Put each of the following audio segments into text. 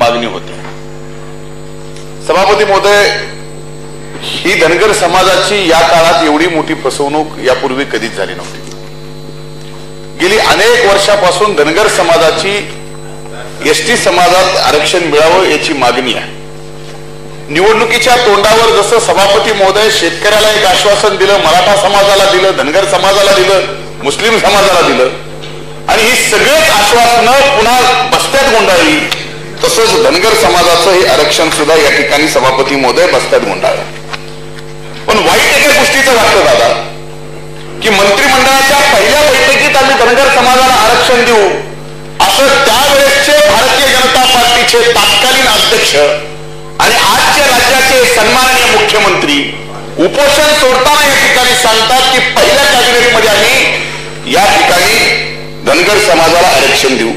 मागणी होती. सभापती महोदय, ही धनगर समाजाची या काळात एवढी मोठी फसवणूक यापूर्वी कधीच झाली नव्हती. गेली अनेक वर्षापासून धनगर समाजाची एसटी समाजात आरक्षण मिळावं याची मागणी आहे. निवडणुकीच्या तोंडावर जसं सभापती महोदय शेतकऱ्याला एक आश्वासन दिलं, मराठा समाजाला दिलं, धनगर समाजाला दिलं, मुस्लिम समाजाला दिलं आणि ही सगळेच आश्वासनं पुन्हा बस्त्यात गुंडाळली, तसंच धनगर समाजाचं हे आरक्षण सुद्धा या ठिकाणी सभापती महोदय बस्त्यात गुंडाळलं. पण वाईट एका गोष्टीचं वाटतं दादा की मंत्रिमंडळाच्या पहिल्या बैठकीत आम्ही धनगर समाजाला आरक्षण देऊ असं त्यावेळेसचे भारतीय जनता पार्टीचे तत्कालीन अध्यक्ष आणि आजच्या राज्याचे सन्माननीय मुख्यमंत्री उपोषण सोडताना या ठिकाणी सांगतात की पहिल्या कॅबिनेटमध्ये आम्ही या ठिकाणी धनगर समाजाला आरक्षण देऊ.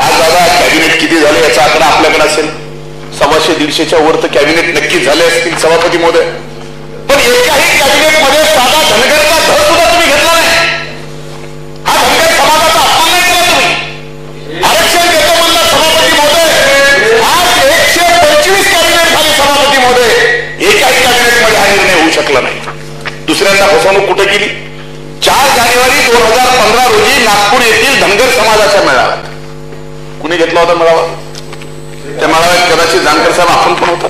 आज दादा कॅबिनेट किती झाले याचा आकडा आपल्याकडे असेल, 100-150च्या वर तर कॅबिनेट नक्कीच झाले असतील सभापती महोदय. पण एकाही कॅबिनेटमध्ये साधा धनगरचा धड सुद्धा तुम्ही घेतला नाही. हा धनगर समाजाचा अपमान नाही केला तुम्ही. आरक्षण देतो म्हणला सभापती महोदय, आज 125 कॅबिनेट झाले सभापती महोदय, एकाही कॅबिनेटमध्ये हा निर्णय होऊ शकला नाही. दुसऱ्यांदा फसवणूक कुठे केली? 4 जानेवारी 2015 रोजी नागपूर येथील धनगर समाजाच्या मेळाव्यात कुणी घेतला होता मेळावा? त्या मेळाव्यात कदाचित जानकर साहेब आपण पण होता,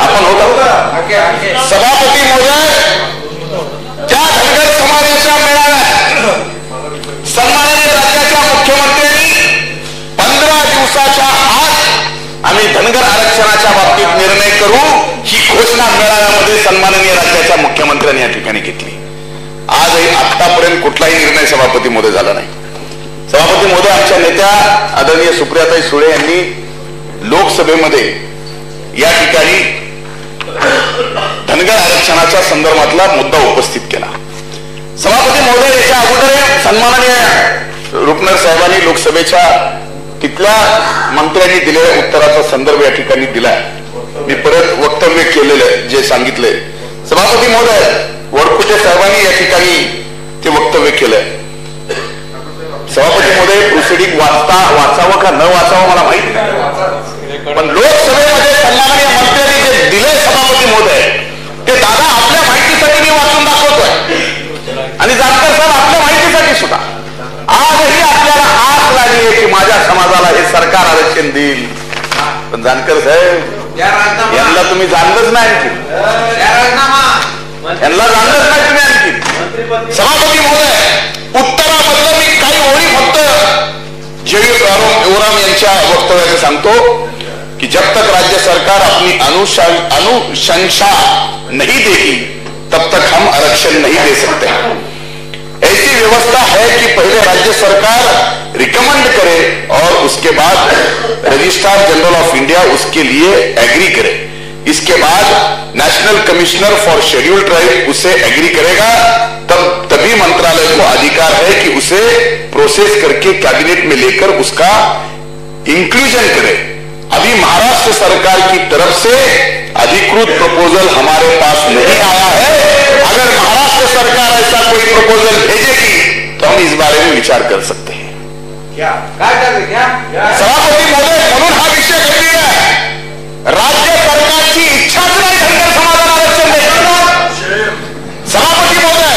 आपण होता सभापती महोदय. त्या धनगर समाजाच्या मेळाव्यात सन्माननीय राज्याच्या मुख्यमंत्र्यांनी 15 दिवसाच्या आत आम्ही धनगर आरक्षणाच्या बाबतीत निर्णय करू ही घोषणा मेळाव्यामध्ये सन्माननीय राज्याच्या मुख्यमंत्र्यांनी या ठिकाणी घेतली. आजही आतापर्यंत कुठलाही निर्णय सभापती महोदय झाला नाही. सभापती महोदय, आमच्या नेत्या आदरणीय सुप्रियाताई सुळे यांनी लोकसभेमध्ये या ठिकाणी धनगर आरक्षणाच्या संदर्भातला मुद्दा उपस्थित केला. सभापती महोदय, याच्या अगोदर सन्माननीय रुपनर साहेबांनी लोकसभेच्या तिथल्या मंत्र्यांनी दिलेल्या उत्तराचा संदर्भ या ठिकाणी दिलाय. मी परत वक्तव्य केलेलं जे सांगितलंय सभापती महोदय, वडकुटे साहेबांनी या ठिकाणी ते वक्तव्य केलंय. सभापती महोदय, प्रोसिडिंग वाचावं का न वाचावं मला माहित नाही, पण लोकसभेमध्ये सन्माननीय मंत्र्यांनी जे दिले सभापती महोदय ते दादा आपल्या माहितीसाठी मी वाचून दाखवतोय आणि जानकर साहेब आपल्या माहितीसाठी सुद्धा. आजही आपल्याला आस लागली की माझ्या समाजाला हे सरकार आरक्षण देईल, पण जानकर साहेब यांना तुम्ही जाणलंच नाही, आणखी यांना जाणलंच नाही तुम्ही आणखी. सभापती महोदय, उत्तरामधलं मी काही ओळी फक्त जयवीर ओराम यांच्या वक्तव्याचं सांगतो कि जब तक राज्य सरकार अपनी अनुशंसा नहीं देगी तब तक हम आरक्षण नहीं दे सकते. ऐसी व्यवस्था है कि पहले राज्य सरकार रिकमेंड करे और उसके बाद रजिस्ट्रार जनरल ऑफ इंडिया उसके लिए एग्री करे. इसके बाद national commissioner for scheduled tribe उसे एग्री करेगा, तभी मंत्रालय को अधिकार है कि उसे प्रोसेस करके कैबिनेट में लेकर उसका इंक्लूजन करे. अभी महाराष्ट्र सरकार की तरफ से अधिकृत प्रपोजल हमारे पास नहीं आया है. अगर महाराष्ट्र सरकार ऐसा कोई प्रपोजल भेजेगी तो हम इस बारे में विचार कर सकते हैं. सभापती महोदय, म्हणून हा विषय गंभीर आहे. राज्य सरकारची इच्छाच नाही धनगर समाजाला आरक्षण द्यायचं. सभापती महोदय,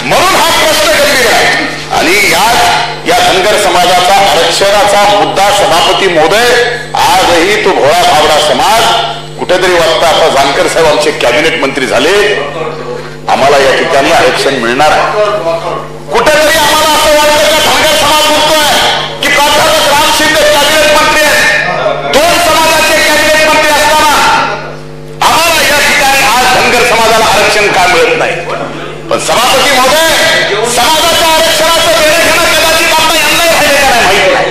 म्हणून हा प्रश्न गंभीर आहे. आणि या धनगर समाजाचा आरक्षणाचा मुद्दा सभापती महोदय, आजही तो भोळा भाबडा समाज कुठेतरी वाटतं आता जानकर साहेब आमचे कॅबिनेट मंत्री झाले, आम्हाला या ठिकाणी आरक्षण मिळणार आहे. कुठेतरी आम्हाला असं वाटतं का धनगर समाज बोलतोय की प्राध्यापक राम शिंदे कॅबिनेट मंत्री आहेत, 2 समाजाचे कॅबिनेट मंत्री असताना आम्हाला या ठिकाणी आज धनगर समाजाला आरक्षण का मिळत नाही. पण सभापती महोदय, समाजाच्या आरक्षणाचं देणं घेणं कदाचित आता यांनाही राहिले का नाही माहित नाही,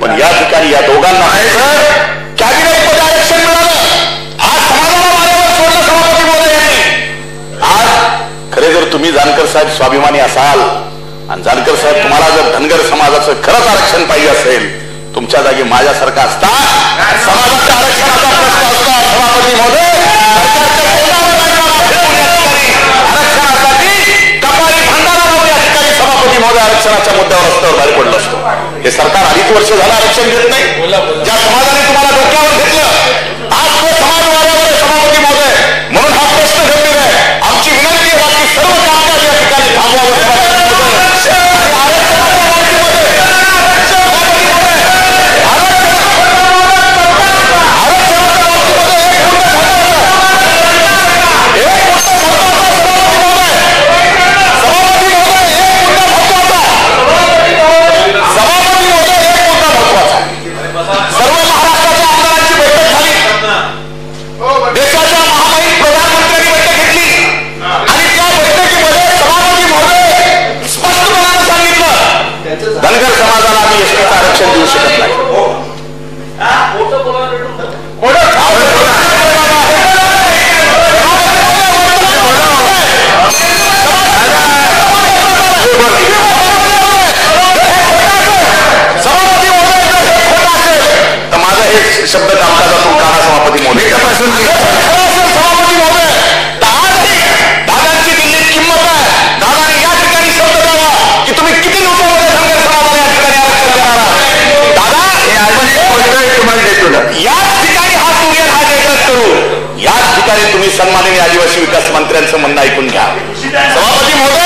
पण या ठिकाणी या दोघांना आहे सर कॅबिनेटमध्ये आरक्षण मिळालं. आज समाजाला माझ्यावर सोडलं सभापती महोदय यांनी. आज खरे जर तुम्ही जानकर साहेब स्वाभिमानी असाल आणि जानकर साहेब तुम्हाला जर धनगर समाजाचं खरंच आरक्षण पाहिजे असेल, तुमच्या जागी माझ्यासारखा असता समाजाच्या आरक्षणाचा प्रश्न असता सभापती महोदय, आरक्षणासाठी कपारी भंडारा या ठिकाणी सभापती महोदय आरक्षणाच्या मुद्द्यावर रस्त्यावर बाहेर पडलो असतो. हे सरकार 2.5 वर्ष झालं आरक्षण देत नाही. ज्या समाजाने तुम्हाला डोक्यावर घेतलं आज तो समाज वाऱ्यावर सभापती महोदय. म्हणून हा प्रश्न गंभीर आहे. आमची विनंती आहे बाकी सर्व कामकाज या ठिकाणी थांबवावं. धनगर समाजाला आम्ही एसटीचं आरक्षण देऊ शकत नाही. तर माझा एक शब्द कामकाजातून काढा सभापती महोदय. सभापती महोदय दादांची दिल्लीत किंमत आहे. दादाने या ठिकाणी शब्द द्यावा की तुम्ही किती लोक याच ठिकाणी हा सूर्य हा एकच करू. याच ठिकाणी तुम्ही सन्माननीय आदिवासी विकास मंत्र्यांचं म्हणणं ऐकून घ्या. सभापती महोदय